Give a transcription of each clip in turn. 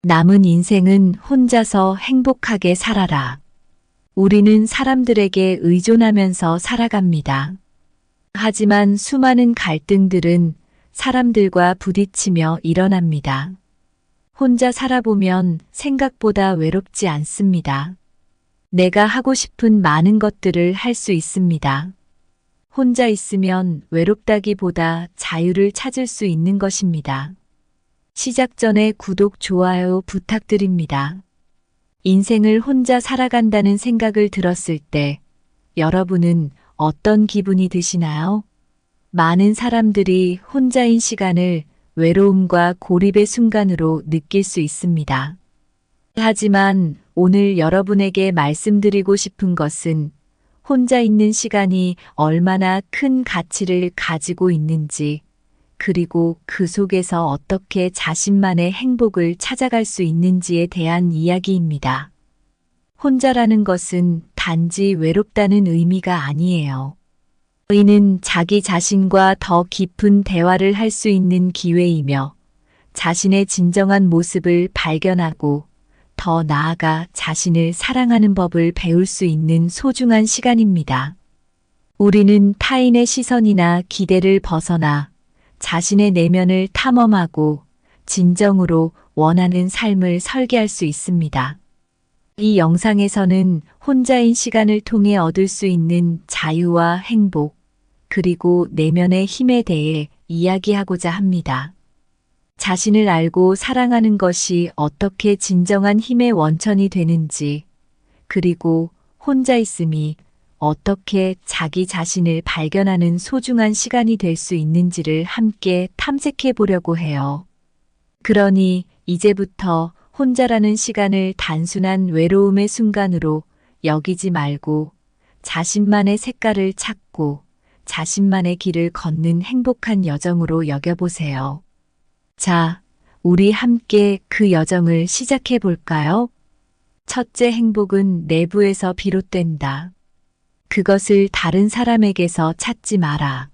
남은 인생은 혼자서 행복하게 살아라. 우리는 사람들에게 의존하면서 살아갑니다. 하지만 수많은 갈등들은 사람들과 부딪히며 일어납니다. 혼자 살아보면 생각보다 외롭지 않습니다. 내가 하고 싶은 많은 것들을 할 수 있습니다. 혼자 있으면 외롭다기보다 자유를 찾을 수 있는 것입니다. 시작 전에 구독, 좋아요 부탁드립니다. 인생을 혼자 살아간다는 생각을 들었을 때 여러분은 어떤 기분이 드시나요? 많은 사람들이 혼자인 시간을 외로움과 고립의 순간으로 느낄 수 있습니다. 하지만 오늘 여러분에게 말씀드리고 싶은 것은 혼자 있는 시간이 얼마나 큰 가치를 가지고 있는지, 그리고 그 속에서 어떻게 자신만의 행복을 찾아갈 수 있는지에 대한 이야기입니다. 혼자라는 것은 단지 외롭다는 의미가 아니에요. 의는 자기 자신과 더 깊은 대화를 할 수 있는 기회이며 자신의 진정한 모습을 발견하고 더 나아가 자신을 사랑하는 법을 배울 수 있는 소중한 시간입니다. 우리는 타인의 시선이나 기대를 벗어나 자신의 내면을 탐험하고 진정으로 원하는 삶을 설계할 수 있습니다. 이 영상에서는 혼자인 시간을 통해 얻을 수 있는 자유와 행복, 그리고 내면의 힘에 대해 이야기하고자 합니다. 자신을 알고 사랑하는 것이 어떻게 진정한 힘의 원천이 되는지, 그리고 혼자 있음이 어떻게 자기 자신을 발견하는 소중한 시간이 될 수 있는지를 함께 탐색해 보려고 해요. 그러니 이제부터 혼자라는 시간을 단순한 외로움의 순간으로 여기지 말고 자신만의 색깔을 찾고 자신만의 길을 걷는 행복한 여정으로 여겨보세요. 자, 우리 함께 그 여정을 시작해 볼까요? 첫째, 행복은 내부에서 비롯된다. 그것을 다른 사람에게서 찾지 마라.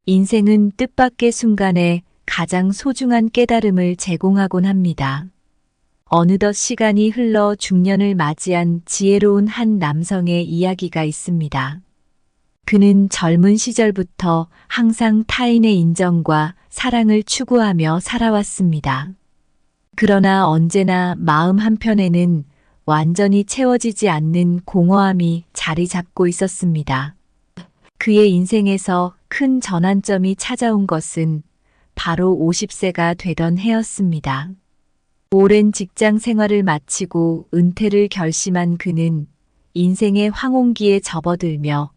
인생은 뜻밖의 순간에 가장 소중한 깨달음을 제공하곤 합니다. 어느덧 시간이 흘러 중년을 맞이한 지혜로운 한 남성의 이야기가 있습니다. 그는 젊은 시절부터 항상 타인의 인정과 사랑을 추구하며 살아왔습니다. 그러나 언제나 마음 한편에는 완전히 채워지지 않는 공허함이 자리 잡고 있었습니다. 그의 인생에서 큰 전환점이 찾아온 것은 바로 50세가 되던 해였습니다. 오랜 직장 생활을 마치고 은퇴를 결심한 그는 인생의 황혼기에 접어들며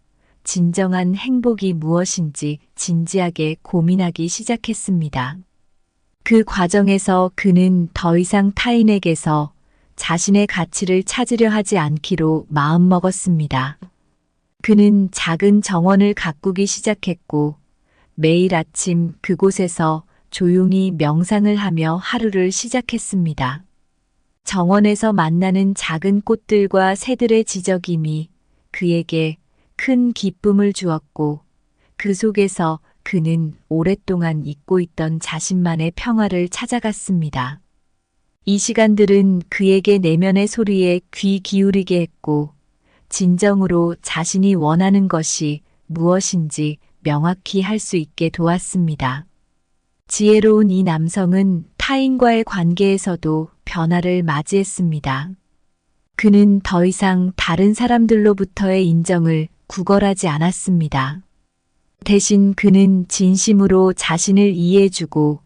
진정한 행복이 무엇인지 진지하게 고민하기 시작했습니다. 그 과정에서 그는 더 이상 타인에게서 자신의 가치를 찾으려 하지 않기로 마음먹었습니다. 그는 작은 정원을 가꾸기 시작했고 매일 아침 그곳에서 조용히 명상을 하며 하루를 시작했습니다. 정원에서 만나는 작은 꽃들과 새들의 지저귀미 그에게 큰 기쁨을 주었고 그 속에서 그는 오랫동안 잊고 있던 자신만의 평화를 찾아갔습니다. 이 시간들은 그에게 내면의 소리에 귀 기울이게 했고 진정으로 자신이 원하는 것이 무엇인지 명확히 할 수 있게 도왔습니다. 지혜로운 이 남성은 타인과의 관계에서도 변화를 맞이했습니다. 그는 더 이상 다른 사람들로부터의 인정을 구걸하지 않았습니다. 대신 그는 진심으로 자신을 이해해주고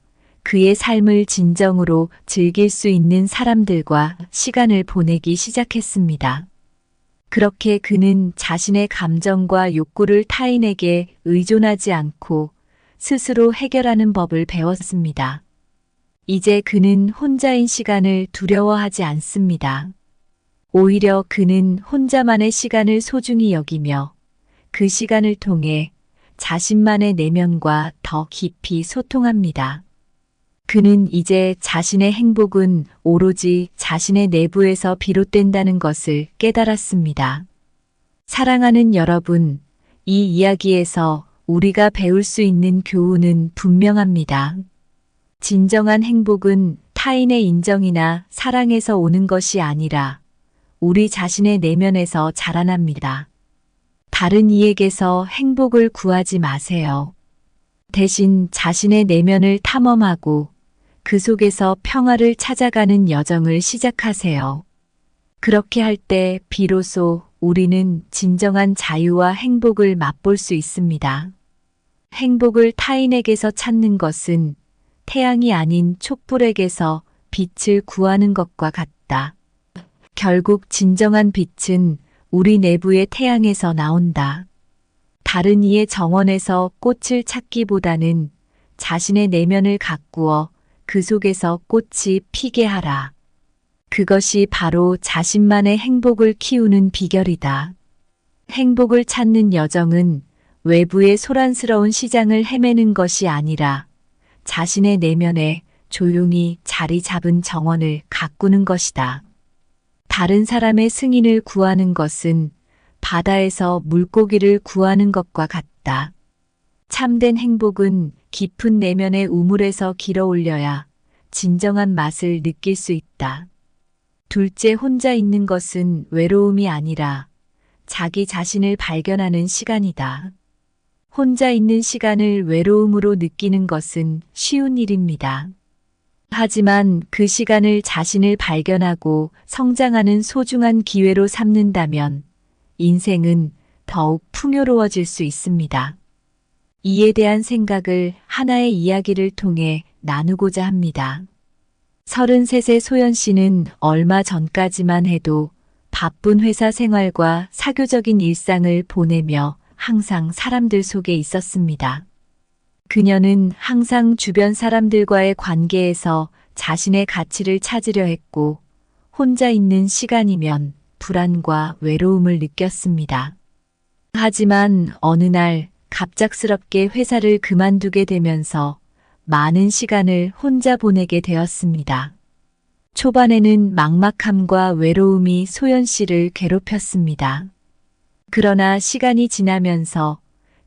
그의 삶을 진정으로 즐길 수 있는 사람들과 시간을 보내기 시작했습니다. 그렇게 그는 자신의 감정과 욕구를 타인에게 의존하지 않고 스스로 해결하는 법을 배웠습니다. 이제 그는 혼자인 시간을 두려워하지 않습니다. 오히려 그는 혼자만의 시간을 소중히 여기며 그 시간을 통해 자신만의 내면과 더 깊이 소통합니다. 그는 이제 자신의 행복은 오로지 자신의 내부에서 비롯된다는 것을 깨달았습니다. 사랑하는 여러분, 이 이야기에서 우리가 배울 수 있는 교훈은 분명합니다. 진정한 행복은 타인의 인정이나 사랑에서 오는 것이 아니라 우리 자신의 내면에서 자라납니다. 다른 이에게서 행복을 구하지 마세요. 대신 자신의 내면을 탐험하고 그 속에서 평화를 찾아가는 여정을 시작하세요. 그렇게 할 때 비로소 우리는 진정한 자유와 행복을 맛볼 수 있습니다. 행복을 타인에게서 찾는 것은 태양이 아닌 촛불에게서 빛을 구하는 것과 같다. 결국 진정한 빛은 우리 내부의 태양에서 나온다. 다른 이의 정원에서 꽃을 찾기보다는 자신의 내면을 가꾸어 그 속에서 꽃이 피게 하라. 그것이 바로 자신만의 행복을 키우는 비결이다. 행복을 찾는 여정은 외부의 소란스러운 시장을 헤매는 것이 아니라 자신의 내면에 조용히 자리 잡은 정원을 가꾸는 것이다. 다른 사람의 승인을 구하는 것은 바다에서 물고기를 구하는 것과 같다. 참된 행복은 깊은 내면의 우물에서 길어올려야 진정한 맛을 느낄 수 있다. 둘째, 혼자 있는 것은 외로움이 아니라 자기 자신을 발견하는 시간이다. 혼자 있는 시간을 외로움으로 느끼는 것은 쉬운 일입니다. 하지만 그 시간을 자신을 발견하고 성장하는 소중한 기회로 삼는다면 인생은 더욱 풍요로워질 수 있습니다. 이에 대한 생각을 하나의 이야기를 통해 나누고자 합니다. 33세 소연 씨는 얼마 전까지만 해도 바쁜 회사 생활과 사교적인 일상을 보내며 항상 사람들 속에 있었습니다. 그녀는 항상 주변 사람들과의 관계에서 자신의 가치를 찾으려 했고 혼자 있는 시간이면 불안과 외로움을 느꼈습니다. 하지만 어느 날 갑작스럽게 회사를 그만두게 되면서 많은 시간을 혼자 보내게 되었습니다. 초반에는 막막함과 외로움이 소연 씨를 괴롭혔습니다. 그러나 시간이 지나면서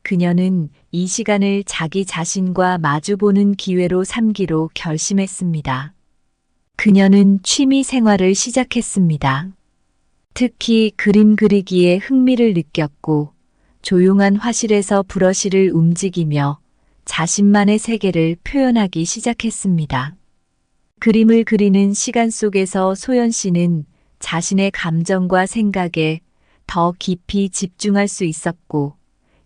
그녀는 이 시간을 자기 자신과 마주보는 기회로 삼기로 결심했습니다. 그녀는 취미 생활을 시작했습니다. 특히 그림 그리기에 흥미를 느꼈고 조용한 화실에서 브러쉬를 움직이며 자신만의 세계를 표현하기 시작했습니다. 그림을 그리는 시간 속에서 소연 씨는 자신의 감정과 생각에 더 깊이 집중할 수 있었고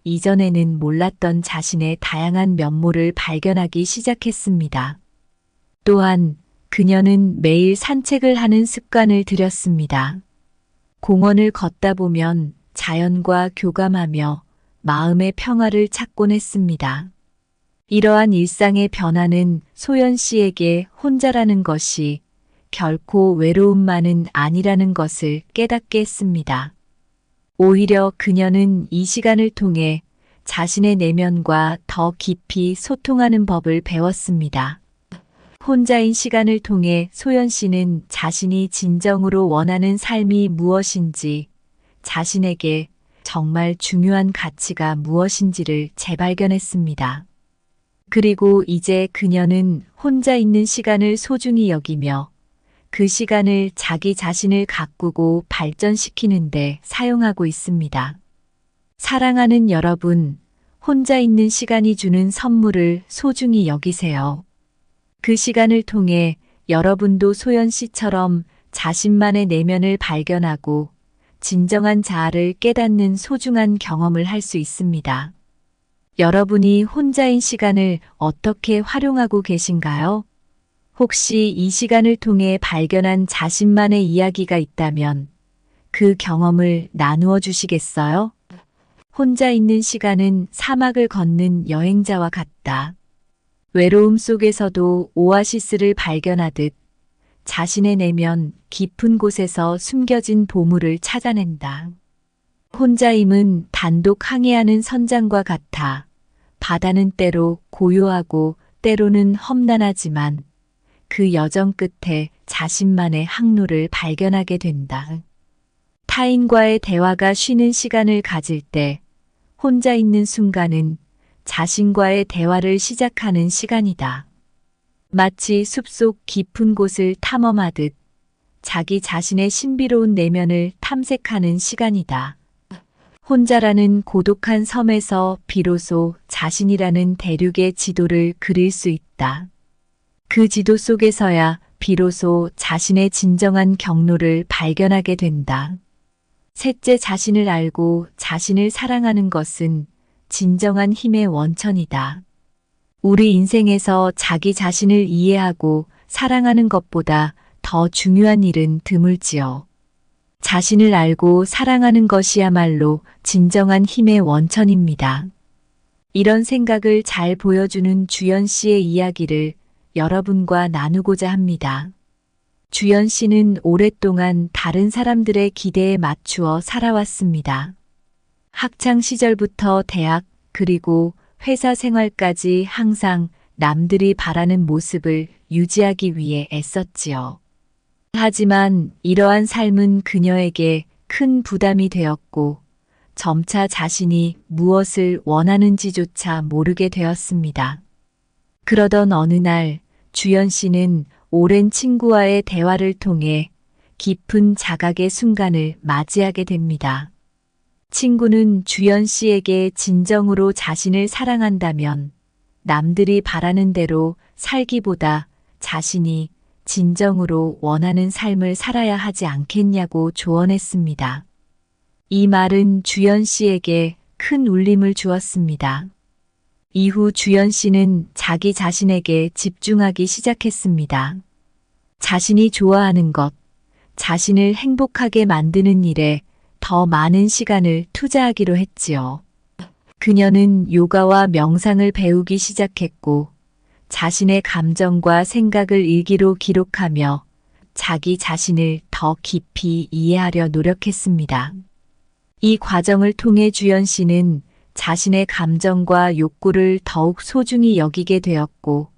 이전에는 몰랐던 자신의 다양한 면모를 발견하기 시작했습니다. 또한 그녀는 매일 산책을 하는 습관을 들였습니다. 공원을 걷다 보면 자연과 교감하며 마음의 평화를 찾곤 했습니다. 이러한 일상의 변화는 소연 씨에게 혼자라는 것이 결코 외로움만은 아니라는 것을 깨닫게 했습니다. 오히려 그녀는 이 시간을 통해 자신의 내면과 더 깊이 소통하는 법을 배웠습니다. 혼자인 시간을 통해 소연 씨는 자신이 진정으로 원하는 삶이 무엇인지, 자신에게 정말 중요한 가치가 무엇인지를 재발견했습니다. 그리고 이제 그녀는 혼자 있는 시간을 소중히 여기며 그 시간을 자기 자신을 가꾸고 발전시키는데 사용하고 있습니다. 사랑하는 여러분, 혼자 있는 시간이 주는 선물을 소중히 여기세요. 그 시간을 통해 여러분도 소연 씨처럼 자신만의 내면을 발견하고 진정한 자아를 깨닫는 소중한 경험을 할 수 있습니다. 여러분이 혼자인 시간을 어떻게 활용하고 계신가요? 혹시 이 시간을 통해 발견한 자신만의 이야기가 있다면 그 경험을 나누어 주시겠어요? 혼자 있는 시간은 사막을 걷는 여행자와 같다. 외로움 속에서도 오아시스를 발견하듯 자신의 내면 깊은 곳에서 숨겨진 보물을 찾아낸다. 혼자임은 단독 항해하는 선장과 같아 바다는 때로 고요하고 때로는 험난하지만 그 여정 끝에 자신만의 항로를 발견하게 된다. 타인과의 대화가 쉬는 시간을 가질 때 혼자 있는 순간은 자신과의 대화를 시작하는 시간이다. 마치 숲속 깊은 곳을 탐험하듯 자기 자신의 신비로운 내면을 탐색하는 시간이다. 혼자라는 고독한 섬에서 비로소 자신이라는 대륙의 지도를 그릴 수 있다. 그 지도 속에서야 비로소 자신의 진정한 경로를 발견하게 된다. 셋째, 자신을 알고 자신을 사랑하는 것은 진정한 힘의 원천이다. 우리 인생에서 자기 자신을 이해하고 사랑하는 것보다 더 중요한 일은 드물지요. 자신을 알고 사랑하는 것이야말로 진정한 힘의 원천입니다. 이런 생각을 잘 보여주는 주연 씨의 이야기를 여러분과 나누고자 합니다. 주연 씨는 오랫동안 다른 사람들의 기대에 맞추어 살아왔습니다. 학창 시절부터 대학 그리고 회사 생활까지 항상 남들이 바라는 모습을 유지하기 위해 애썼지요. 하지만 이러한 삶은 그녀에게 큰 부담이 되었고 점차 자신이 무엇을 원하는지조차 모르게 되었습니다. 그러던 어느 날 주연 씨는 오랜 친구와의 대화를 통해 깊은 자각의 순간을 맞이하게 됩니다. 친구는 주연 씨에게 진정으로 자신을 사랑한다면 남들이 바라는 대로 살기보다 자신이 진정으로 원하는 삶을 살아야 하지 않겠냐고 조언했습니다. 이 말은 주연 씨에게 큰 울림을 주었습니다. 이후 주연 씨는 자기 자신에게 집중하기 시작했습니다. 자신이 좋아하는 것, 자신을 행복하게 만드는 일에 더 많은 시간을 투자하기로 했지요. 그녀는 요가와 명상을 배우기 시작했고 자신의 감정과 생각을 일기로 기록하며 자기 자신을 더 깊이 이해하려 노력했습니다. 이 과정을 통해 주연 씨는 자신의 감정과 욕구를 더욱 소중히 여기게 되었고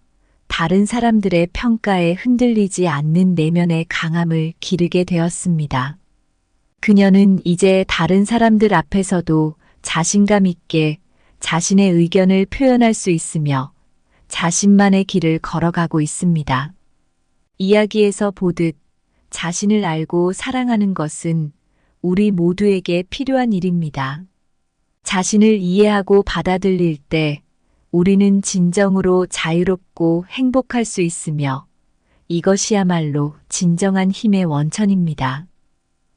다른 사람들의 평가에 흔들리지 않는 내면의 강함을 기르게 되었습니다. 그녀는 이제 다른 사람들 앞에서도 자신감 있게 자신의 의견을 표현할 수 있으며 자신만의 길을 걸어가고 있습니다. 이야기에서 보듯 자신을 알고 사랑하는 것은 우리 모두에게 필요한 일입니다. 자신을 이해하고 받아들일 때 우리는 진정으로 자유롭고 행복할 수 있으며 이것이야말로 진정한 힘의 원천입니다.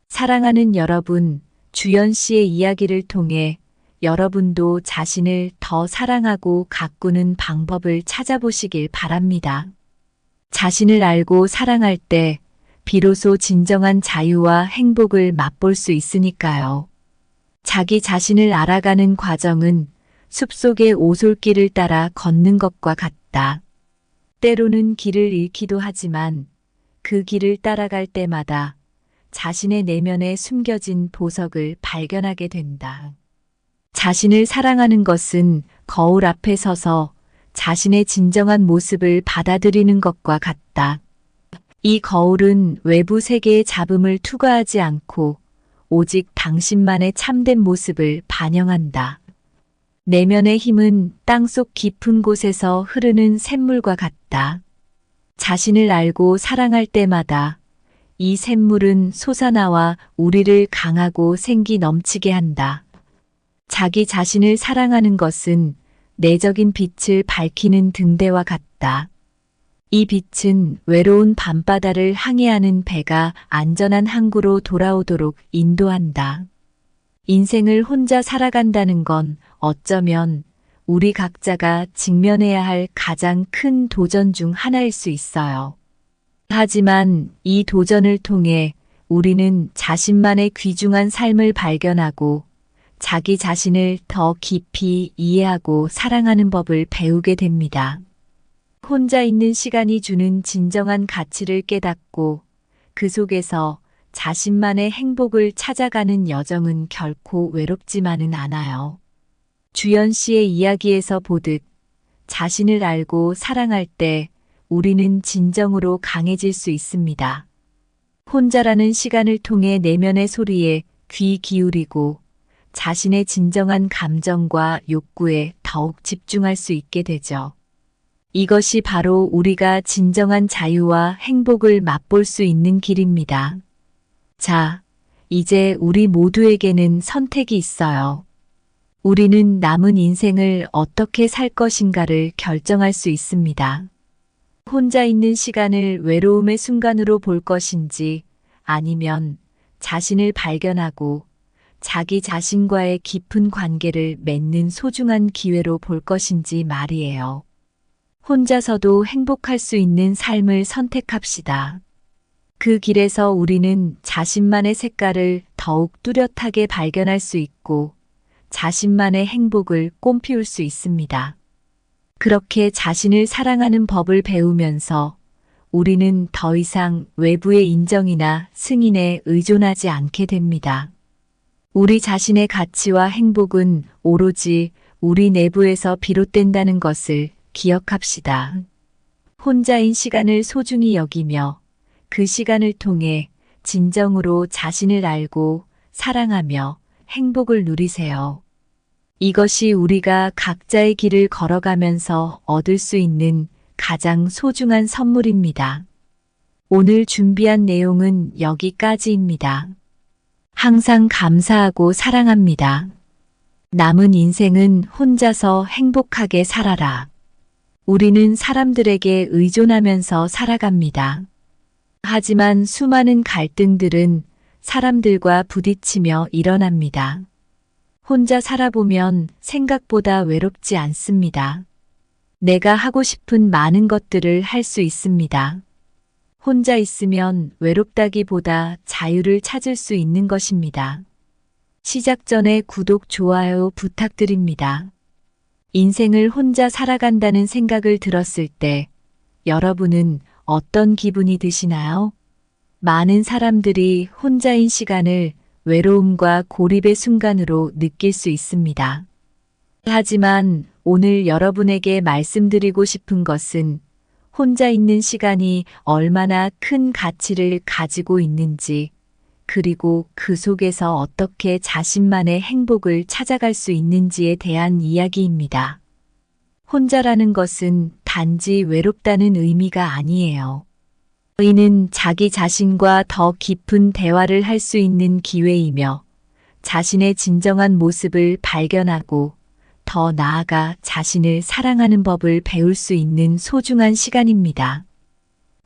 사랑하는 여러분, 주연 씨의 이야기를 통해 여러분도 자신을 더 사랑하고 가꾸는 방법을 찾아보시길 바랍니다. 자신을 알고 사랑할 때 비로소 진정한 자유와 행복을 맛볼 수 있으니까요. 자기 자신을 알아가는 과정은 숲속의 오솔길을 따라 걷는 것과 같다. 때로는 길을 잃기도 하지만 그 길을 따라갈 때마다 자신의 내면에 숨겨진 보석을 발견하게 된다. 자신을 사랑하는 것은 거울 앞에 서서 자신의 진정한 모습을 받아들이는 것과 같다. 이 거울은 외부 세계의 잡음을 투과하지 않고 오직 당신만의 참된 모습을 반영한다. 내면의 힘은 땅속 깊은 곳에서 흐르는 샘물과 같다. 자신을 알고 사랑할 때마다 이 샘물은 솟아나와 우리를 강하고 생기 넘치게 한다. 자기 자신을 사랑하는 것은 내적인 빛을 밝히는 등대와 같다. 이 빛은 외로운 밤바다를 항해하는 배가 안전한 항구로 돌아오도록 인도한다. 인생을 혼자 살아간다는 건 어쩌면 우리 각자가 직면해야 할 가장 큰 도전 중 하나일 수 있어요. 하지만 이 도전을 통해 우리는 자신만의 귀중한 삶을 발견하고 자기 자신을 더 깊이 이해하고 사랑하는 법을 배우게 됩니다. 혼자 있는 시간이 주는 진정한 가치를 깨닫고 그 속에서 자신만의 행복을 찾아가는 여정은 결코 외롭지만은 않아요. 주연 씨의 이야기에서 보듯 자신을 알고 사랑할 때 우리는 진정으로 강해질 수 있습니다. 혼자라는 시간을 통해 내면의 소리에 귀 기울이고 자신의 진정한 감정과 욕구에 더욱 집중할 수 있게 되죠. 이것이 바로 우리가 진정한 자유와 행복을 맛볼 수 있는 길입니다. 자, 이제 우리 모두에게는 선택이 있어요. 우리는 남은 인생을 어떻게 살 것인가를 결정할 수 있습니다. 혼자 있는 시간을 외로움의 순간으로 볼 것인지 아니면 자신을 발견하고 자기 자신과의 깊은 관계를 맺는 소중한 기회로 볼 것인지 말이에요. 혼자서도 행복할 수 있는 삶을 선택합시다. 그 길에서 우리는 자신만의 색깔을 더욱 뚜렷하게 발견할 수 있고 자신만의 행복을 꽃피울 수 있습니다. 그렇게 자신을 사랑하는 법을 배우면서 우리는 더 이상 외부의 인정이나 승인에 의존하지 않게 됩니다. 우리 자신의 가치와 행복은 오로지 우리 내부에서 비롯된다는 것을 기억합시다. 혼자인 시간을 소중히 여기며 그 시간을 통해 진정으로 자신을 알고 사랑하며 행복을 누리세요. 이것이 우리가 각자의 길을 걸어가면서 얻을 수 있는 가장 소중한 선물입니다. 오늘 준비한 내용은 여기까지입니다. 항상 감사하고 사랑합니다. 남은 인생은 혼자서 행복하게 살아라. 우리는 사람들에게 의존하면서 살아갑니다. 하지만 수많은 갈등들은 사람들과 부딪히며 일어납니다. 혼자 살아보면 생각보다 외롭지 않습니다. 내가 하고 싶은 많은 것들을 할 수 있습니다. 혼자 있으면 외롭다기보다 자유를 찾을 수 있는 것입니다. 시작 전에 구독, 좋아요 부탁드립니다. 인생을 혼자 살아간다는 생각을 들었을 때 여러분은 어떤 기분이 드시나요? 많은 사람들이 혼자인 시간을 외로움과 고립의 순간으로 느낄 수 있습니다. 하지만 오늘 여러분에게 말씀드리고 싶은 것은 혼자 있는 시간이 얼마나 큰 가치를 가지고 있는지, 그리고 그 속에서 어떻게 자신만의 행복을 찾아갈 수 있는지에 대한 이야기입니다. 혼자라는 것은 단지 외롭다는 의미가 아니에요. 이는 자기 자신과 더 깊은 대화를 할 수 있는 기회이며 자신의 진정한 모습을 발견하고 더 나아가 자신을 사랑하는 법을 배울 수 있는 소중한 시간입니다.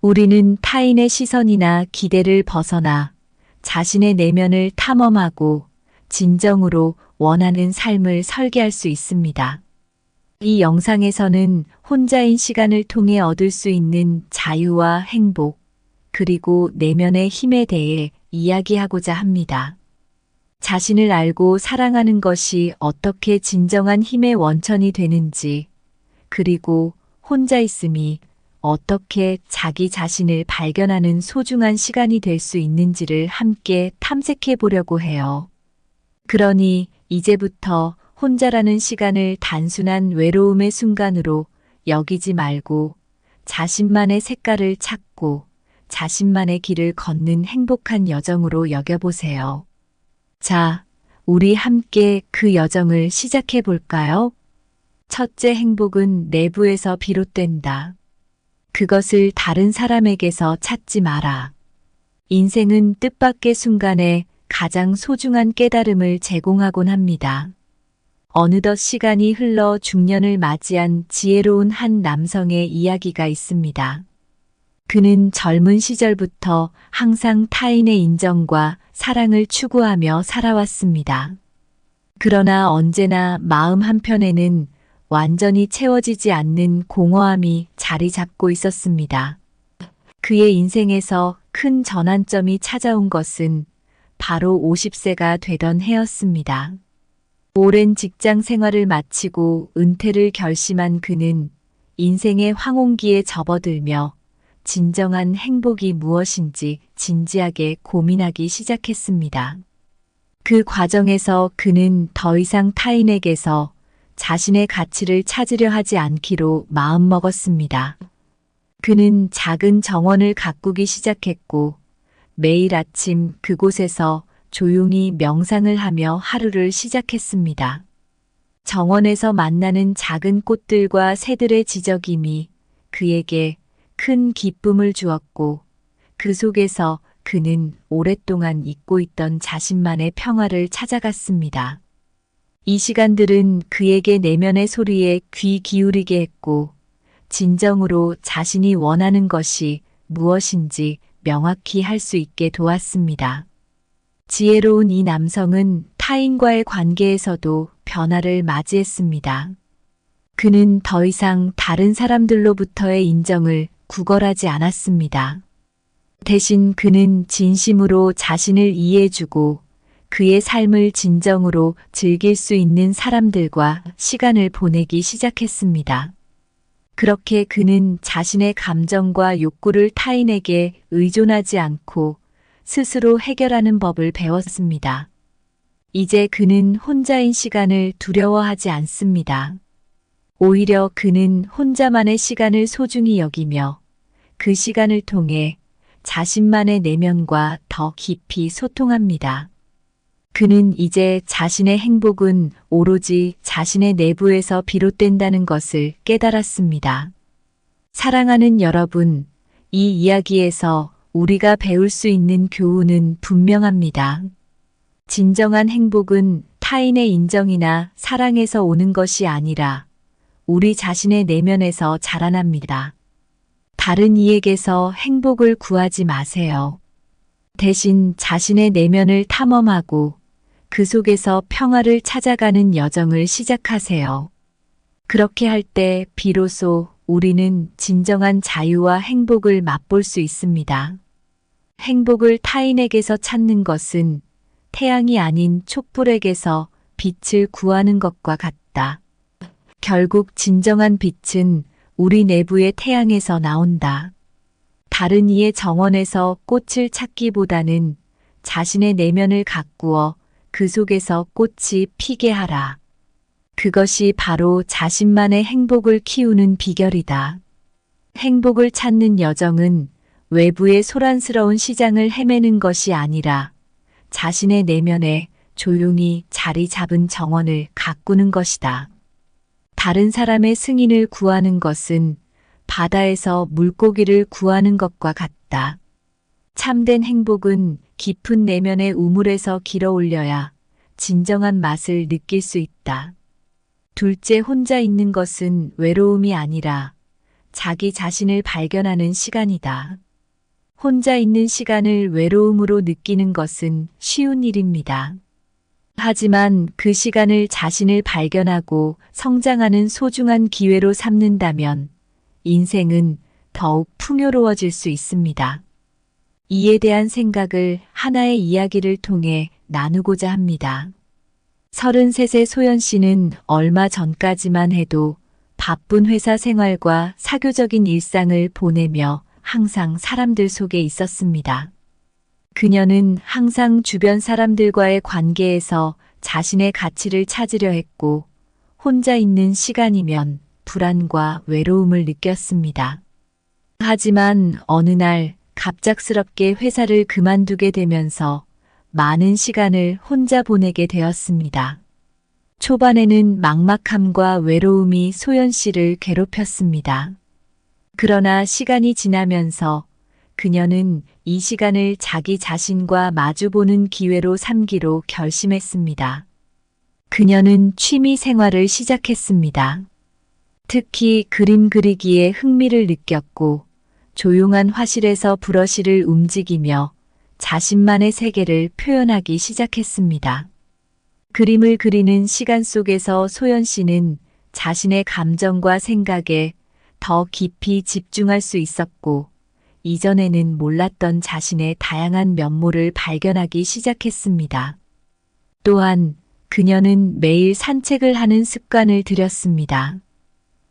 우리는 타인의 시선이나 기대를 벗어나 자신의 내면을 탐험하고 진정으로 원하는 삶을 설계할 수 있습니다. 이 영상에서는 혼자인 시간을 통해 얻을 수 있는 자유와 행복, 그리고 내면의 힘에 대해 이야기하고자 합니다. 자신을 알고 사랑하는 것이 어떻게 진정한 힘의 원천이 되는지, 그리고 혼자 있음이 어떻게 자기 자신을 발견하는 소중한 시간이 될 수 있는지를 함께 탐색해 보려고 해요. 그러니 이제부터 혼자라는 시간을 단순한 외로움의 순간으로 여기지 말고 자신만의 색깔을 찾고 자신만의 길을 걷는 행복한 여정으로 여겨보세요. 자, 우리 함께 그 여정을 시작해 볼까요? 첫째, 행복은 내부에서 비롯된다. 그것을 다른 사람에게서 찾지 마라. 인생은 뜻밖의 순간에 가장 소중한 깨달음을 제공하곤 합니다. 어느덧 시간이 흘러 중년을 맞이한 지혜로운 한 남성의 이야기가 있습니다. 그는 젊은 시절부터 항상 타인의 인정과 사랑을 추구하며 살아왔습니다. 그러나 언제나 마음 한편에는 완전히 채워지지 않는 공허함이 자리 잡고 있었습니다. 그의 인생에서 큰 전환점이 찾아온 것은 바로 50세가 되던 해였습니다. 오랜 직장 생활을 마치고 은퇴를 결심한 그는 인생의 황혼기에 접어들며 진정한 행복이 무엇인지 진지하게 고민하기 시작했습니다. 그 과정에서 그는 더 이상 타인에게서 자신의 가치를 찾으려 하지 않기로 마음먹었습니다. 그는 작은 정원을 가꾸기 시작했고 매일 아침 그곳에서 조용히 명상을 하며 하루를 시작했습니다. 정원에서 만나는 작은 꽃들과 새들의 지저귀미, 그에게 큰 기쁨을 주었고 그 속에서 그는 오랫동안 잊고 있던 자신만의 평화를 찾아갔습니다. 이 시간들은 그에게 내면의 소리에 귀 기울이게 했고 진정으로 자신이 원하는 것이 무엇인지 명확히 할 수 있게 도왔습니다. 지혜로운 이 남성은 타인과의 관계에서도 변화를 맞이했습니다. 그는 더 이상 다른 사람들로부터의 인정을 구걸하지 않았습니다. 대신 그는 진심으로 자신을 이해해주고 그의 삶을 진정으로 즐길 수 있는 사람들과 시간을 보내기 시작했습니다. 그렇게 그는 자신의 감정과 욕구를 타인에게 의존하지 않고 스스로 해결하는 법을 배웠습니다. 이제 그는 혼자인 시간을 두려워하지 않습니다. 오히려 그는 혼자만의 시간을 소중히 여기며 그 시간을 통해 자신만의 내면과 더 깊이 소통합니다. 그는 이제 자신의 행복은 오로지 자신의 내부에서 비롯된다는 것을 깨달았습니다. 사랑하는 여러분, 이 이야기에서 우리가 배울 수 있는 교훈은 분명합니다. 진정한 행복은 타인의 인정이나 사랑에서 오는 것이 아니라 우리 자신의 내면에서 자라납니다. 다른 이에게서 행복을 구하지 마세요. 대신 자신의 내면을 탐험하고 그 속에서 평화를 찾아가는 여정을 시작하세요. 그렇게 할 때 비로소 우리는 진정한 자유와 행복을 맛볼 수 있습니다. 행복을 타인에게서 찾는 것은 태양이 아닌 촛불에게서 빛을 구하는 것과 같다. 결국 진정한 빛은 우리 내부의 태양에서 나온다. 다른 이의 정원에서 꽃을 찾기보다는 자신의 내면을 가꾸어 그 속에서 꽃이 피게 하라. 그것이 바로 자신만의 행복을 키우는 비결이다. 행복을 찾는 여정은 외부의 소란스러운 시장을 헤매는 것이 아니라 자신의 내면에 조용히 자리 잡은 정원을 가꾸는 것이다. 다른 사람의 승인을 구하는 것은 바다에서 물고기를 구하는 것과 같다. 참된 행복은 깊은 내면의 우물에서 길어올려야 진정한 맛을 느낄 수 있다. 둘째, 혼자 있는 것은 외로움이 아니라 자기 자신을 발견하는 시간이다. 혼자 있는 시간을 외로움으로 느끼는 것은 쉬운 일입니다. 하지만 그 시간을 자신을 발견하고 성장하는 소중한 기회로 삼는다면 인생은 더욱 풍요로워질 수 있습니다. 이에 대한 생각을 하나의 이야기를 통해 나누고자 합니다. 33세 소연 씨는 얼마 전까지만 해도 바쁜 회사 생활과 사교적인 일상을 보내며 항상 사람들 속에 있었습니다. 그녀는 항상 주변 사람들과의 관계에서 자신의 가치를 찾으려 했고 혼자 있는 시간이면 불안과 외로움을 느꼈습니다. 하지만 어느 날 갑작스럽게 회사를 그만두게 되면서 많은 시간을 혼자 보내게 되었습니다. 초반에는 막막함과 외로움이 소연 씨를 괴롭혔습니다. 그러나 시간이 지나면서 그녀는 이 시간을 자기 자신과 마주보는 기회로 삼기로 결심했습니다. 그녀는 취미 생활을 시작했습니다. 특히 그림 그리기에 흥미를 느꼈고 조용한 화실에서 브러쉬를 움직이며 자신만의 세계를 표현하기 시작했습니다. 그림을 그리는 시간 속에서 소연 씨는 자신의 감정과 생각에 더 깊이 집중할 수 있었고 이전에는 몰랐던 자신의 다양한 면모를 발견하기 시작했습니다. 또한 그녀는 매일 산책을 하는 습관을 들였습니다.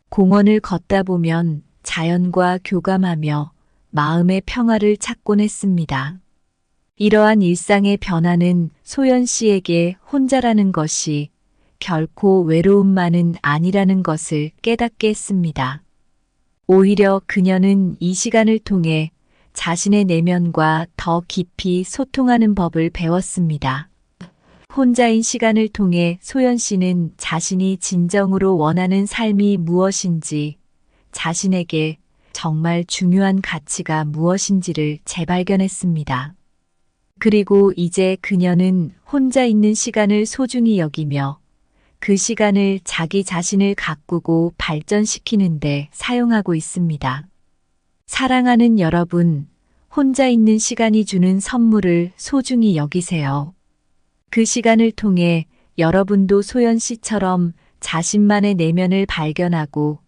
공원을 걷다 보면 자연과 교감하며 마음의 평화를 찾곤 했습니다. 이러한 일상의 변화는 소연 씨에게 혼자라는 것이 결코 외로움만은 아니라는 것을 깨닫게 했습니다. 오히려 그녀는 이 시간을 통해 자신의 내면과 더 깊이 소통하는 법을 배웠습니다. 혼자인 시간을 통해 소연 씨는 자신이 진정으로 원하는 삶이 무엇인지 자신에게 정말 중요한 가치가 무엇인지를 재발견했습니다. 그리고 이제 그녀는 혼자 있는 시간을 소중히 여기며 그 시간을 자기 자신을 가꾸고 발전시키는데 사용하고 있습니다. 사랑하는 여러분, 혼자 있는 시간이 주는 선물을 소중히 여기세요. 그 시간을 통해 여러분도 소연 씨처럼 자신만의 내면을 발견하고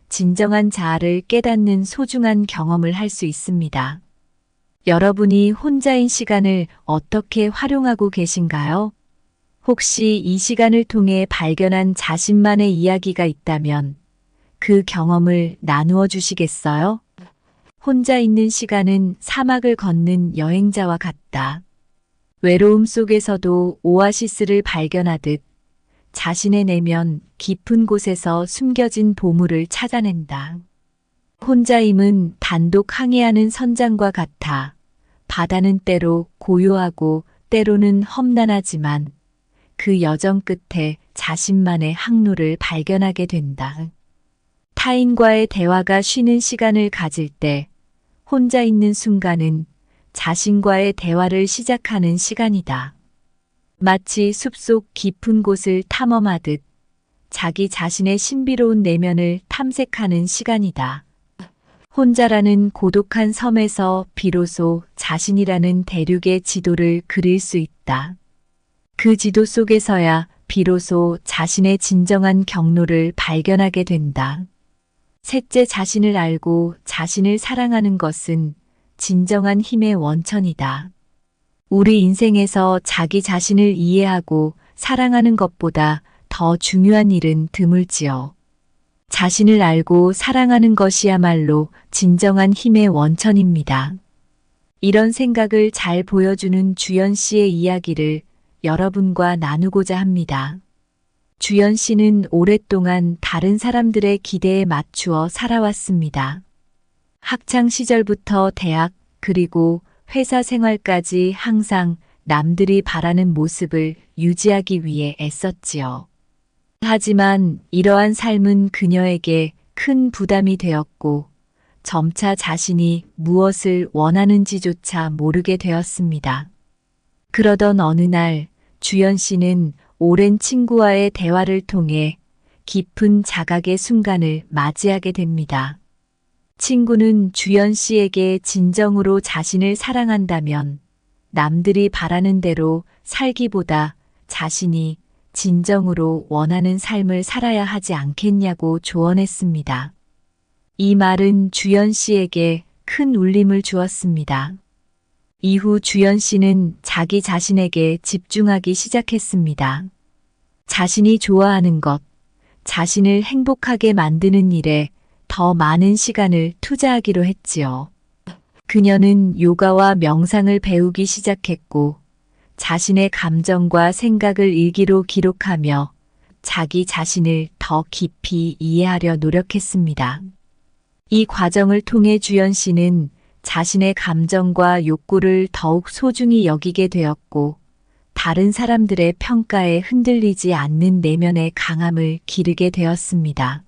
진정한 자아를 깨닫는 소중한 경험을 할 수 있습니다. 여러분이 혼자인 시간을 어떻게 활용하고 계신가요? 혹시 이 시간을 통해 발견한 자신만의 이야기가 있다면 그 경험을 나누어 주시겠어요? 혼자 있는 시간은 사막을 걷는 여행자와 같다. 외로움 속에서도 오아시스를 발견하듯 자신의 내면 깊은 곳에서 숨겨진 보물을 찾아낸다. 혼자임은 단독 항해하는 선장과 같아 바다는 때로 고요하고 때로는 험난하지만 그 여정 끝에 자신만의 항로를 발견하게 된다. 타인과의 대화가 쉬는 시간을 가질 때 혼자 있는 순간은 자신과의 대화를 시작하는 시간이다. 마치 숲속 깊은 곳을 탐험하듯 자기 자신의 신비로운 내면을 탐색하는 시간이다. 혼자라는 고독한 섬에서 비로소 자신이라는 대륙의 지도를 그릴 수 있다. 그 지도 속에서야 비로소 자신의 진정한 경로를 발견하게 된다. 셋째, 자신을 알고 자신을 사랑하는 것은 진정한 힘의 원천이다. 우리 인생에서 자기 자신을 이해하고 사랑하는 것보다 더 중요한 일은 드물지요. 자신을 알고 사랑하는 것이야말로 진정한 힘의 원천입니다. 이런 생각을 잘 보여주는 주연 씨의 이야기를 여러분과 나누고자 합니다. 주연 씨는 오랫동안 다른 사람들의 기대에 맞추어 살아왔습니다. 학창 시절부터 대학 그리고 회사 생활까지 항상 남들이 바라는 모습을 유지하기 위해 애썼지요. 하지만 이러한 삶은 그녀에게 큰 부담이 되었고 점차 자신이 무엇을 원하는지조차 모르게 되었습니다. 그러던 어느 날 주연 씨는 오랜 친구와의 대화를 통해 깊은 자각의 순간을 맞이하게 됩니다. 친구는 주연 씨에게 진정으로 자신을 사랑한다면 남들이 바라는 대로 살기보다 자신이 진정으로 원하는 삶을 살아야 하지 않겠냐고 조언했습니다. 이 말은 주연 씨에게 큰 울림을 주었습니다. 이후 주연 씨는 자기 자신에게 집중하기 시작했습니다. 자신이 좋아하는 것, 자신을 행복하게 만드는 일에 더 많은 시간을 투자하기로 했지요. 그녀는 요가와 명상을 배우기 시작했고 자신의 감정과 생각을 일기로 기록하며 자기 자신을 더 깊이 이해하려 노력했습니다. 이 과정을 통해 주연 씨는 자신의 감정과 욕구를 더욱 소중히 여기게 되었고 다른 사람들의 평가에 흔들리지 않는 내면의 강함을 기르게 되었습니다.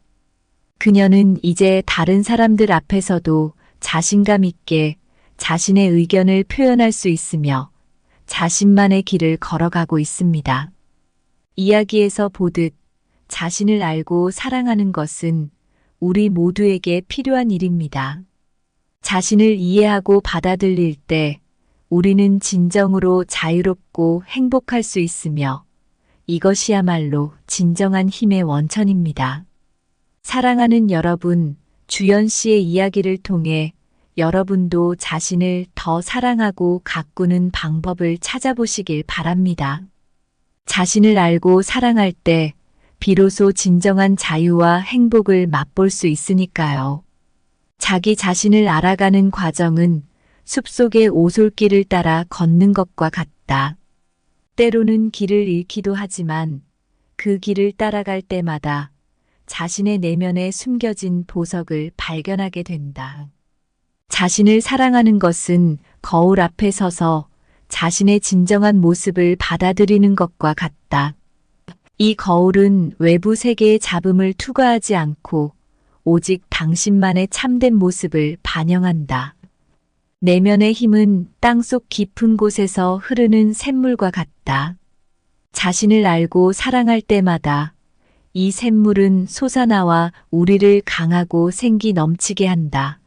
그녀는 이제 다른 사람들 앞에서도 자신감 있게 자신의 의견을 표현할 수 있으며 자신만의 길을 걸어가고 있습니다. 이야기에서 보듯 자신을 알고 사랑하는 것은 우리 모두에게 필요한 일입니다. 자신을 이해하고 받아들일 때 우리는 진정으로 자유롭고 행복할 수 있으며 이것이야말로 진정한 힘의 원천입니다. 사랑하는 여러분, 주연 씨의 이야기를 통해 여러분도 자신을 더 사랑하고 가꾸는 방법을 찾아보시길 바랍니다. 자신을 알고 사랑할 때 비로소 진정한 자유와 행복을 맛볼 수 있으니까요. 자기 자신을 알아가는 과정은 숲속의 오솔길을 따라 걷는 것과 같다. 때로는 길을 잃기도 하지만 그 길을 따라갈 때마다 자신의 내면에 숨겨진 보석을 발견하게 된다. 자신을 사랑하는 것은 거울 앞에 서서 자신의 진정한 모습을 받아들이는 것과 같다. 이 거울은 외부 세계의 잡음을 투과하지 않고 오직 당신만의 참된 모습을 반영한다. 내면의 힘은 땅속 깊은 곳에서 흐르는 샘물과 같다. 자신을 알고 사랑할 때마다 이 샘물은 솟아나와 우리를 강하고 생기 넘치게 한다.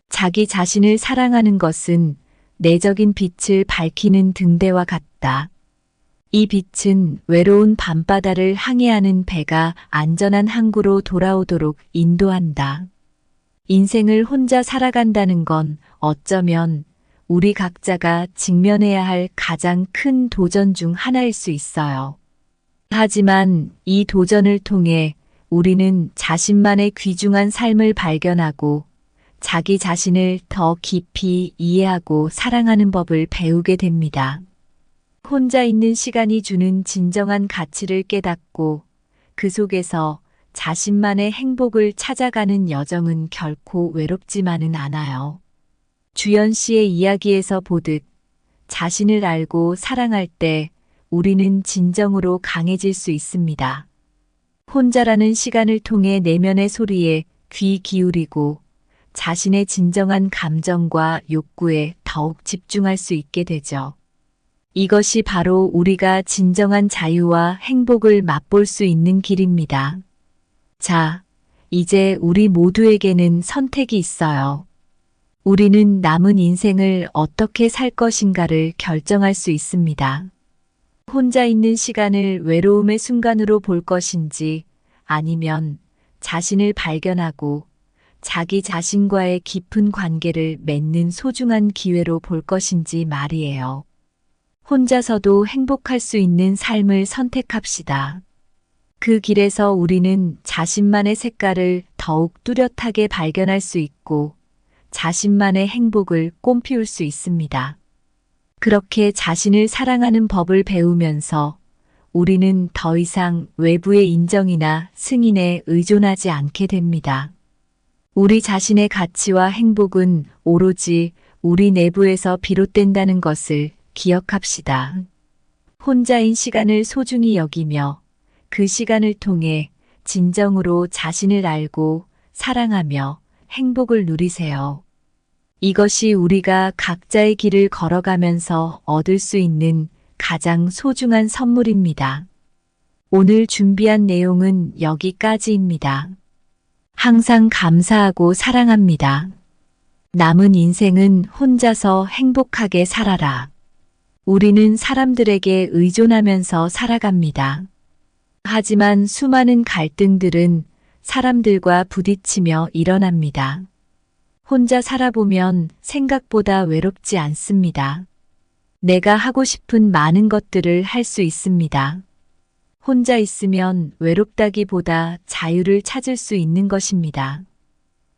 자기 자신을 사랑하는 것은 내적인 빛을 밝히는 등대와 같다. 이 빛은 외로운 밤바다를 항해하는 배가 안전한 항구로 돌아오도록 인도한다. 인생을 혼자 살아간다는 건 어쩌면 우리 각자가 직면해야 할 가장 큰 도전 중 하나일 수 있어요. 하지만 이 도전을 통해 우리는 자신만의 귀중한 삶을 발견하고 자기 자신을 더 깊이 이해하고 사랑하는 법을 배우게 됩니다. 혼자 있는 시간이 주는 진정한 가치를 깨닫고 그 속에서 자신만의 행복을 찾아가는 여정은 결코 외롭지만은 않아요. 주연 씨의 이야기에서 보듯 자신을 알고 사랑할 때 우리는 진정으로 강해질 수 있습니다. 혼자라는 시간을 통해 내면의 소리에 귀 기울이고 자신의 진정한 감정과 욕구에 더욱 집중할 수 있게 되죠. 이것이 바로 우리가 진정한 자유와 행복을 맛볼 수 있는 길입니다. 자, 이제 우리 모두에게는 선택이 있어요. 우리는 남은 인생을 어떻게 살 것인가를 결정할 수 있습니다. 혼자 있는 시간을 외로움의 순간으로 볼 것인지 아니면 자신을 발견하고 자기 자신과의 깊은 관계를 맺는 소중한 기회로 볼 것인지 말이에요. 혼자서도 행복할 수 있는 삶을 선택합시다. 그 길에서 우리는 자신만의 색깔을 더욱 뚜렷하게 발견할 수 있고 자신만의 행복을 꽃피울 수 있습니다. 그렇게 자신을 사랑하는 법을 배우면서 우리는 더 이상 외부의 인정이나 승인에 의존하지 않게 됩니다. 우리 자신의 가치와 행복은 오로지 우리 내부에서 비롯된다는 것을 기억합시다. 혼자인 시간을 소중히 여기며 그 시간을 통해 진정으로 자신을 알고 사랑하며 행복을 누리세요. 이것이 우리가 각자의 길을 걸어가면서 얻을 수 있는 가장 소중한 선물입니다. 오늘 준비한 내용은 여기까지입니다. 항상 감사하고 사랑합니다. 남은 인생은 혼자서 행복하게 살아라. 우리는 사람들에게 의존하면서 살아갑니다. 하지만 수많은 갈등들은 사람들과 부딪히며 일어납니다. 혼자 살아보면 생각보다 외롭지 않습니다. 내가 하고 싶은 많은 것들을 할 수 있습니다. 혼자 있으면 외롭다기보다 자유를 찾을 수 있는 것입니다.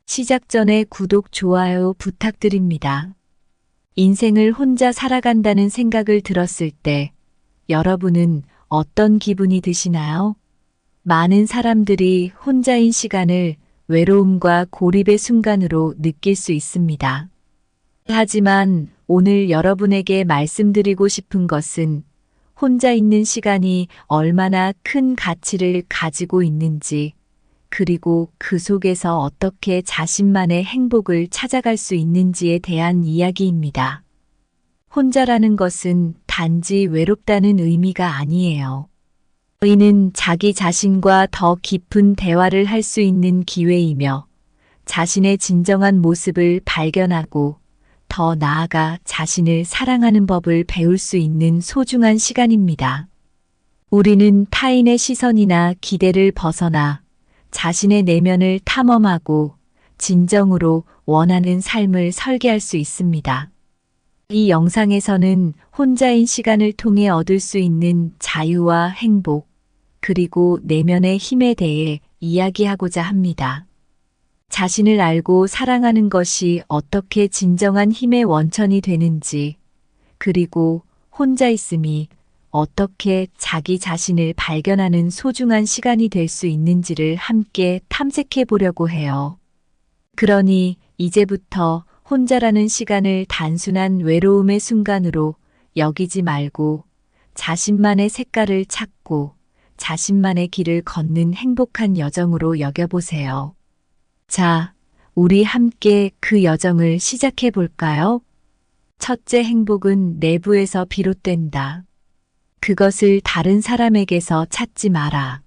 시작 전에 구독, 좋아요 부탁드립니다. 인생을 혼자 살아간다는 생각을 들었을 때 여러분은 어떤 기분이 드시나요? 많은 사람들이 혼자인 시간을 외로움과 고립의 순간으로 느낄 수 있습니다. 하지만 오늘 여러분에게 말씀드리고 싶은 것은 혼자 있는 시간이 얼마나 큰 가치를 가지고 있는지, 그리고 그 속에서 어떻게 자신만의 행복을 찾아갈 수 있는지에 대한 이야기입니다. 혼자라는 것은 단지 외롭다는 의미가 아니에요. 이는 자기 자신과 더 깊은 대화를 할 수 있는 기회이며 자신의 진정한 모습을 발견하고 더 나아가 자신을 사랑하는 법을 배울 수 있는 소중한 시간입니다. 우리는 타인의 시선이나 기대를 벗어나 자신의 내면을 탐험하고 진정으로 원하는 삶을 설계할 수 있습니다. 이 영상에서는 혼자인 시간을 통해 얻을 수 있는 자유와 행복, 그리고 내면의 힘에 대해 이야기하고자 합니다. 자신을 알고 사랑하는 것이 어떻게 진정한 힘의 원천이 되는지, 그리고 혼자 있음이 어떻게 자기 자신을 발견하는 소중한 시간이 될 수 있는지를 함께 탐색해 보려고 해요. 그러니 이제부터 혼자라는 시간을 단순한 외로움의 순간으로 여기지 말고 자신만의 색깔을 찾고 자신만의 길을 걷는 행복한 여정으로 여겨보세요. 자, 우리 함께 그 여정을 시작해 볼까요? 첫째, 행복은 내부에서 비롯된다. 그것을 다른 사람에게서 찾지 마라.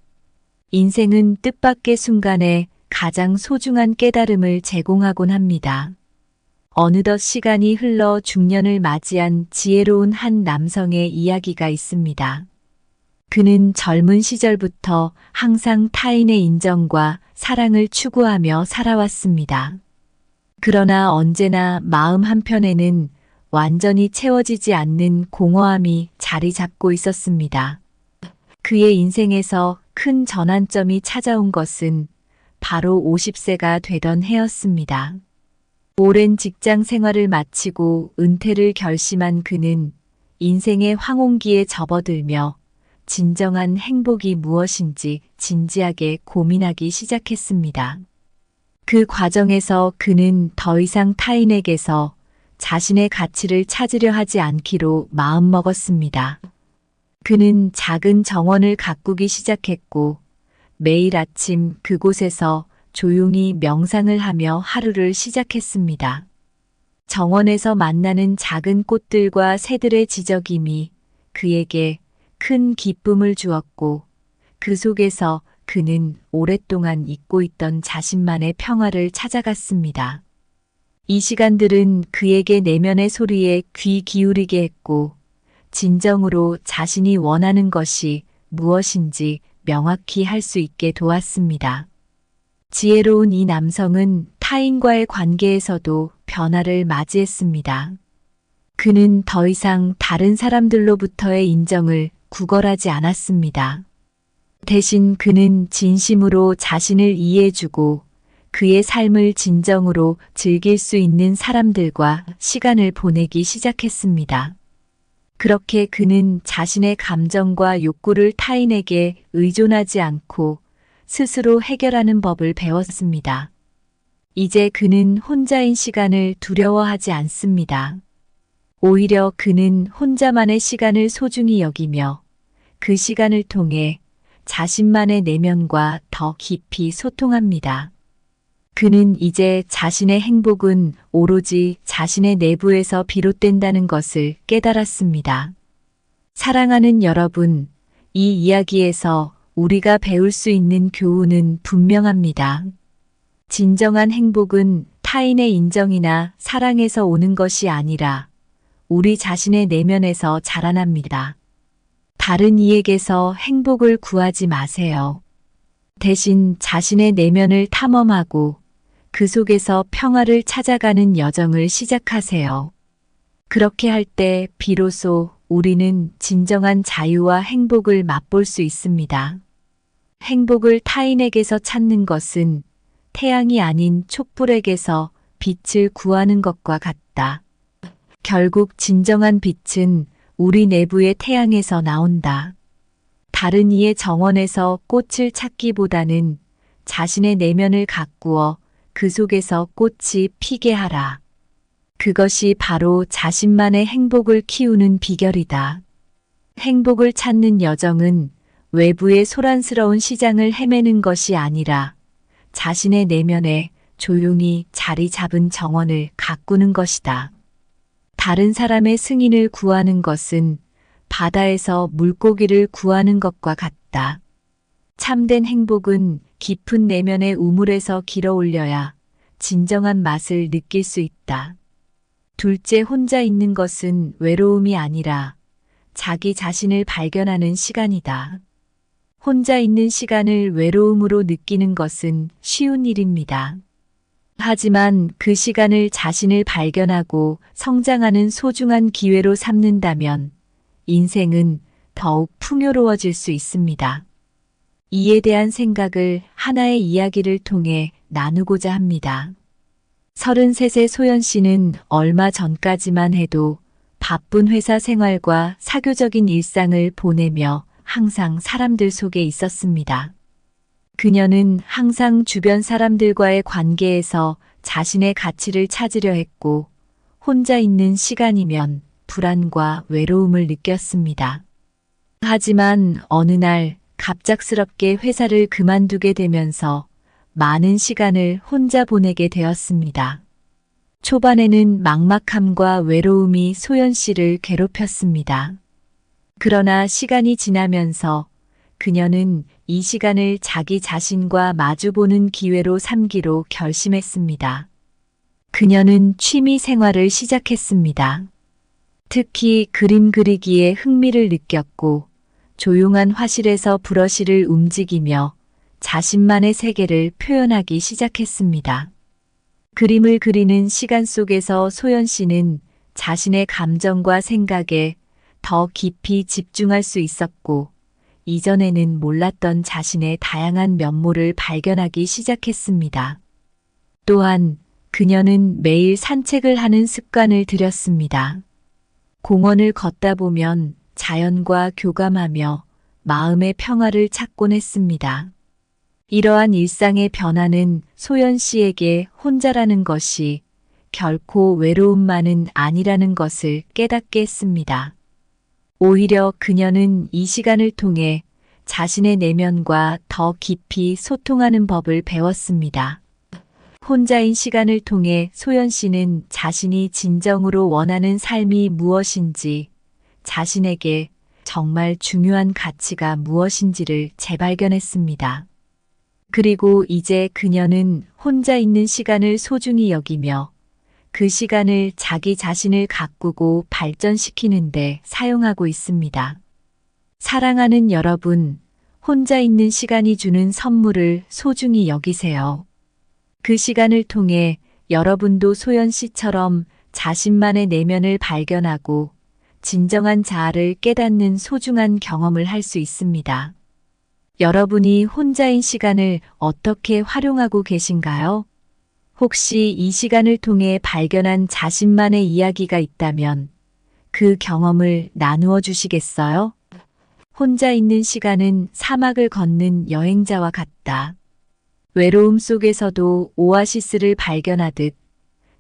인생은 뜻밖의 순간에 가장 소중한 깨달음을 제공하곤 합니다. 어느덧 시간이 흘러 중년을 맞이한 지혜로운 한 남성의 이야기가 있습니다. 그는 젊은 시절부터 항상 타인의 인정과 사랑을 추구하며 살아왔습니다. 그러나 언제나 마음 한편에는 완전히 채워지지 않는 공허함이 자리 잡고 있었습니다. 그의 인생에서 큰 전환점이 찾아온 것은 바로 50세가 되던 해였습니다. 오랜 직장 생활을 마치고 은퇴를 결심한 그는 인생의 황혼기에 접어들며 진정한 행복이 무엇인지 진지하게 고민하기 시작했습니다. 그 과정에서 그는 더 이상 타인에게서 자신의 가치를 찾으려 하지 않기로 마음먹었습니다. 그는 작은 정원을 가꾸기 시작했고 매일 아침 그곳에서 조용히 명상을 하며 하루를 시작했습니다. 정원에서 만나는 작은 꽃들과 새들의 지저귀미 그에게 큰 기쁨을 주었고 그 속에서 그는 오랫동안 잊고 있던 자신만의 평화를 찾아갔습니다. 이 시간들은 그에게 내면의 소리에 귀 기울이게 했고 진정으로 자신이 원하는 것이 무엇인지 명확히 할 수 있게 도왔습니다. 지혜로운 이 남성은 타인과의 관계에서도 변화를 맞이했습니다. 그는 더 이상 다른 사람들로부터의 인정을 구걸하지 않았습니다. 대신 그는 진심으로 자신을 이해해주고 그의 삶을 진정으로 즐길 수 있는 사람들과 시간을 보내기 시작했습니다. 그렇게 그는 자신의 감정과 욕구를 타인에게 의존하지 않고 스스로 해결하는 법을 배웠습니다. 이제 그는 혼자인 시간을 두려워하지 않습니다. 오히려 그는 혼자만의 시간을 소중히 여기며 그 시간을 통해 자신만의 내면과 더 깊이 소통합니다. 그는 이제 자신의 행복은 오로지 자신의 내부에서 비롯된다는 것을 깨달았습니다. 사랑하는 여러분, 이 이야기에서 우리가 배울 수 있는 교훈은 분명합니다. 진정한 행복은 타인의 인정이나 사랑에서 오는 것이 아니라 우리 자신의 내면에서 자라납니다. 다른 이에게서 행복을 구하지 마세요. 대신 자신의 내면을 탐험하고 그 속에서 평화를 찾아가는 여정을 시작하세요. 그렇게 할 때 비로소 우리는 진정한 자유와 행복을 맛볼 수 있습니다. 행복을 타인에게서 찾는 것은 태양이 아닌 촛불에게서 빛을 구하는 것과 같다. 결국 진정한 빛은 우리 내부의 태양에서 나온다. 다른 이의 정원에서 꽃을 찾기보다는 자신의 내면을 가꾸어 그 속에서 꽃이 피게 하라. 그것이 바로 자신만의 행복을 키우는 비결이다. 행복을 찾는 여정은 외부의 소란스러운 시장을 헤매는 것이 아니라 자신의 내면에 조용히 자리 잡은 정원을 가꾸는 것이다. 다른 사람의 승인을 구하는 것은 바다에서 물고기를 구하는 것과 같다. 참된 행복은 깊은 내면의 우물에서 길어올려야 진정한 맛을 느낄 수 있다. 둘째, 혼자 있는 것은 외로움이 아니라 자기 자신을 발견하는 시간이다. 혼자 있는 시간을 외로움으로 느끼는 것은 쉬운 일입니다. 하지만 그 시간을 자신을 발견하고 성장하는 소중한 기회로 삼는다면 인생은 더욱 풍요로워질 수 있습니다. 이에 대한 생각을 하나의 이야기를 통해 나누고자 합니다. 33세 소연 씨는 얼마 전까지만 해도 바쁜 회사 생활과 사교적인 일상을 보내며 항상 사람들 속에 있었습니다. 그녀는 항상 주변 사람들과의 관계에서 자신의 가치를 찾으려 했고 혼자 있는 시간이면 불안과 외로움을 느꼈습니다. 하지만 어느 날 갑작스럽게 회사를 그만두게 되면서 많은 시간을 혼자 보내게 되었습니다. 초반에는 막막함과 외로움이 소연 씨를 괴롭혔습니다. 그러나 시간이 지나면서 그녀는 이 시간을 자기 자신과 마주보는 기회로 삼기로 결심했습니다. 그녀는 취미 생활을 시작했습니다. 특히 그림 그리기에 흥미를 느꼈고 조용한 화실에서 브러쉬를 움직이며 자신만의 세계를 표현하기 시작했습니다. 그림을 그리는 시간 속에서 소연 씨는 자신의 감정과 생각에 더 깊이 집중할 수 있었고, 이전에는 몰랐던 자신의 다양한 면모를 발견하기 시작했습니다. 또한 그녀는 매일 산책을 하는 습관을 들였습니다. 공원을 걷다 보면 자연과 교감하며 마음의 평화를 찾곤 했습니다. 이러한 일상의 변화는 소연 씨에게 혼자라는 것이 결코 외로움만은 아니라는 것을 깨닫게 했습니다. 오히려 그녀는 이 시간을 통해 자신의 내면과 더 깊이 소통하는 법을 배웠습니다. 혼자인 시간을 통해 소연 씨는 자신이 진정으로 원하는 삶이 무엇인지, 자신에게 정말 중요한 가치가 무엇인지를 재발견했습니다. 그리고 이제 그녀는 혼자 있는 시간을 소중히 여기며 그 시간을 자기 자신을 가꾸고 발전시키는데 사용하고 있습니다. 사랑하는 여러분, 혼자 있는 시간이 주는 선물을 소중히 여기세요. 그 시간을 통해 여러분도 소연 씨처럼 자신만의 내면을 발견하고 진정한 자아를 깨닫는 소중한 경험을 할 수 있습니다. 여러분이 혼자인 시간을 어떻게 활용하고 계신가요? 혹시 이 시간을 통해 발견한 자신만의 이야기가 있다면 그 경험을 나누어 주시겠어요? 혼자 있는 시간은 사막을 걷는 여행자와 같다. 외로움 속에서도 오아시스를 발견하듯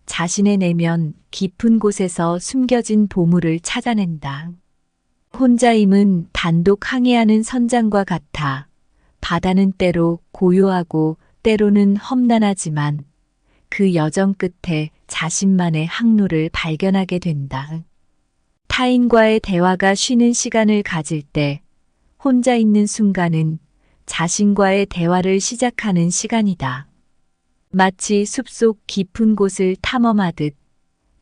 자신의 내면 깊은 곳에서 숨겨진 보물을 찾아낸다. 혼자임은 단독 항해하는 선장과 같아 바다는 때로 고요하고 때로는 험난하지만 그 여정 끝에 자신만의 항로를 발견하게 된다. 타인과의 대화가 쉬는 시간을 가질 때 혼자 있는 순간은 자신과의 대화를 시작하는 시간이다. 마치 숲속 깊은 곳을 탐험하듯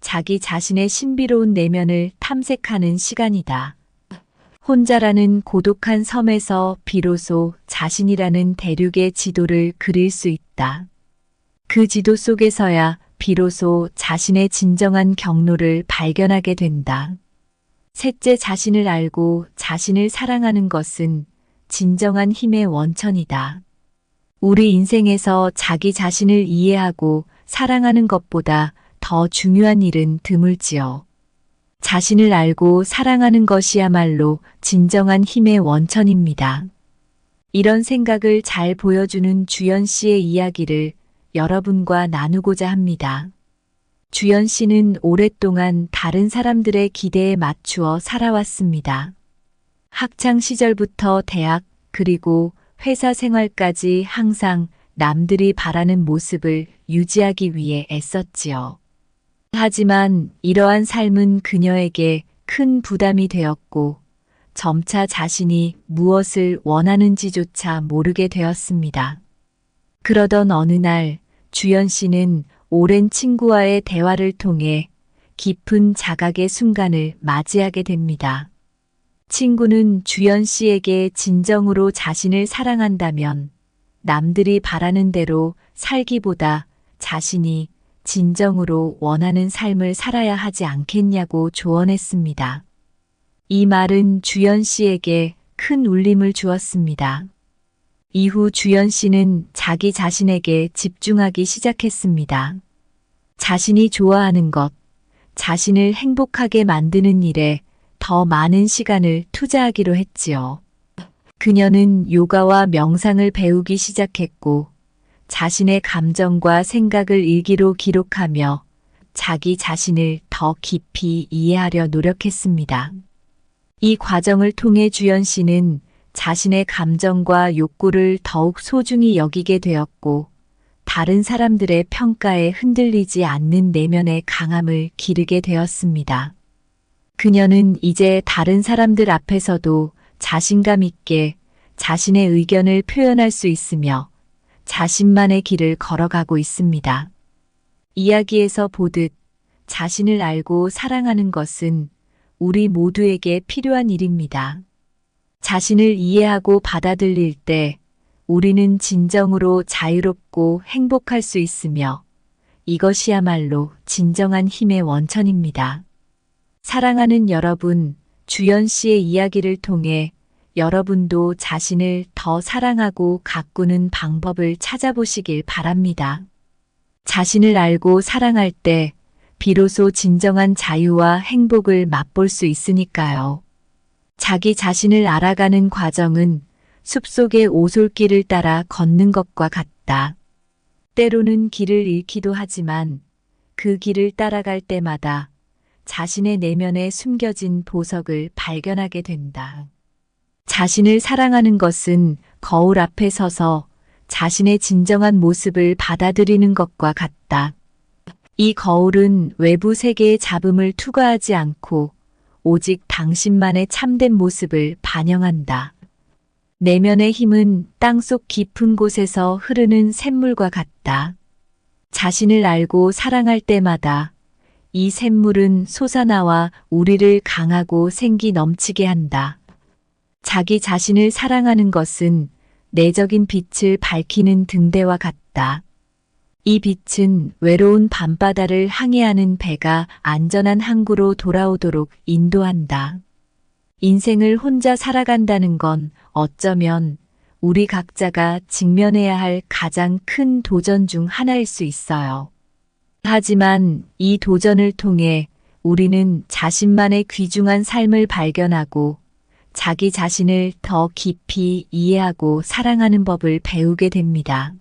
자기 자신의 신비로운 내면을 탐색하는 시간이다. 혼자라는 고독한 섬에서 비로소 자신이라는 대륙의 지도를 그릴 수 있다. 그 지도 속에서야 비로소 자신의 진정한 경로를 발견하게 된다. 셋째, 자신을 알고 자신을 사랑하는 것은 진정한 힘의 원천이다. 우리 인생에서 자기 자신을 이해하고 사랑하는 것보다 더 중요한 일은 드물지요. 자신을 알고 사랑하는 것이야말로 진정한 힘의 원천입니다. 이런 생각을 잘 보여주는 주연 씨의 이야기를 여러분과 나누고자 합니다. 주연 씨는 오랫동안 다른 사람들의 기대에 맞추어 살아왔습니다. 학창 시절부터 대학, 그리고 회사 생활까지 항상 남들이 바라는 모습을 유지하기 위해 애썼지요. 하지만 이러한 삶은 그녀에게 큰 부담이 되었고 점차 자신이 무엇을 원하는지조차 모르게 되었습니다. 그러던 어느 날 주연 씨는 오랜 친구와의 대화를 통해 깊은 자각의 순간을 맞이하게 됩니다. 친구는 주연 씨에게 진정으로 자신을 사랑한다면 남들이 바라는 대로 살기보다 자신이 진정으로 원하는 삶을 살아야 하지 않겠냐고 조언했습니다. 이 말은 주연 씨에게 큰 울림을 주었습니다. 이후 주연 씨는 자기 자신에게 집중하기 시작했습니다. 자신이 좋아하는 것, 자신을 행복하게 만드는 일에 더 많은 시간을 투자하기로 했지요. 그녀는 요가와 명상을 배우기 시작했고 자신의 감정과 생각을 일기로 기록하며 자기 자신을 더 깊이 이해하려 노력했습니다. 이 과정을 통해 주연 씨는 자신의 감정과 욕구를 더욱 소중히 여기게 되었고 다른 사람들의 평가에 흔들리지 않는 내면의 강함을 기르게 되었습니다. 그녀는 이제 다른 사람들 앞에서도 자신감 있게 자신의 의견을 표현할 수 있으며 자신만의 길을 걸어가고 있습니다. 이야기에서 보듯 자신을 알고 사랑하는 것은 우리 모두에게 필요한 일입니다. 자신을 이해하고 받아들일 때 우리는 진정으로 자유롭고 행복할 수 있으며 이것이야말로 진정한 힘의 원천입니다. 사랑하는 여러분, 주연 씨의 이야기를 통해 여러분도 자신을 더 사랑하고 가꾸는 방법을 찾아보시길 바랍니다. 자신을 알고 사랑할 때 비로소 진정한 자유와 행복을 맛볼 수 있으니까요. 자기 자신을 알아가는 과정은 숲속의 오솔길을 따라 걷는 것과 같다. 때로는 길을 잃기도 하지만 그 길을 따라갈 때마다 자신의 내면에 숨겨진 보석을 발견하게 된다. 자신을 사랑하는 것은 거울 앞에 서서 자신의 진정한 모습을 받아들이는 것과 같다. 이 거울은 외부 세계의 잡음을 투과하지 않고 오직 당신만의 참된 모습을 반영한다. 내면의 힘은 땅속 깊은 곳에서 흐르는 샘물과 같다. 자신을 알고 사랑할 때마다 이 샘물은 솟아나와 우리를 강하고 생기 넘치게 한다. 자기 자신을 사랑하는 것은 내적인 빛을 밝히는 등대와 같다. 이 빛은 외로운 밤바다를 항해하는 배가 안전한 항구로 돌아오도록 인도한다. 인생을 혼자 살아간다는 건 어쩌면 우리 각자가 직면해야 할 가장 큰 도전 중 하나일 수 있어요. 하지만 이 도전을 통해 우리는 자신만의 귀중한 삶을 발견하고 자기 자신을 더 깊이 이해하고 사랑하는 법을 배우게 됩니다.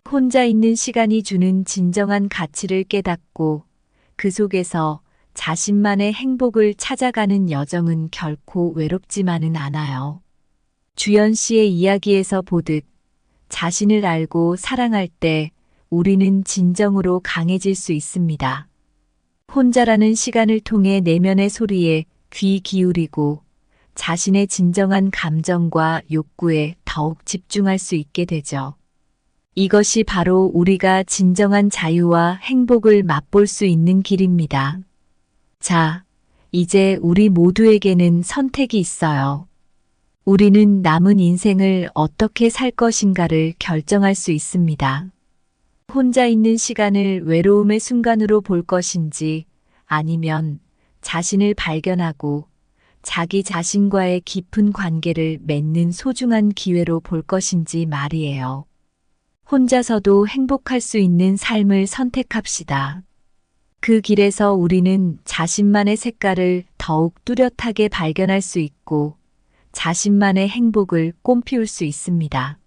혼자 있는 시간이 주는 진정한 가치를 깨닫고 그 속에서 자신만의 행복을 찾아가는 여정은 결코 외롭지만은 않아요. 주연 씨의 이야기에서 보듯 자신을 알고 사랑할 때 우리는 진정으로 강해질 수 있습니다. 혼자라는 시간을 통해 내면의 소리에 귀 기울이고 자신의 진정한 감정과 욕구에 더욱 집중할 수 있게 되죠. 이것이 바로 우리가 진정한 자유와 행복을 맛볼 수 있는 길입니다. 자, 이제 우리 모두에게는 선택이 있어요. 우리는 남은 인생을 어떻게 살 것인가를 결정할 수 있습니다. 혼자 있는 시간을 외로움의 순간으로 볼 것인지 아니면 자신을 발견하고 자기 자신과의 깊은 관계를 맺는 소중한 기회로 볼 것인지 말이에요. 혼자서도 행복할 수 있는 삶을 선택합시다. 그 길에서 우리는 자신만의 색깔을 더욱 뚜렷하게 발견할 수 있고 자신만의 행복을 꽃피울 수 있습니다.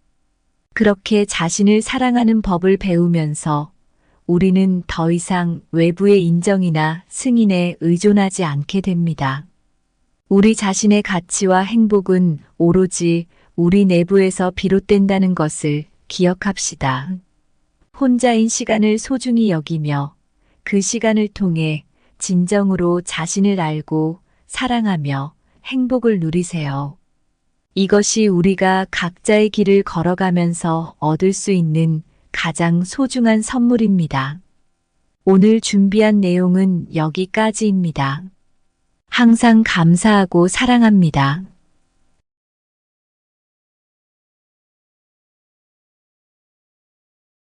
그렇게 자신을 사랑하는 법을 배우면서 우리는 더 이상 외부의 인정이나 승인에 의존하지 않게 됩니다. 우리 자신의 가치와 행복은 오로지 우리 내부에서 비롯된다는 것을 기억합시다. 혼자인 시간을 소중히 여기며 그 시간을 통해 진정으로 자신을 알고 사랑하며 행복을 누리세요. 이것이 우리가 각자의 길을 걸어가면서 얻을 수 있는 가장 소중한 선물입니다. 오늘 준비한 내용은 여기까지입니다. 항상 감사하고 사랑합니다.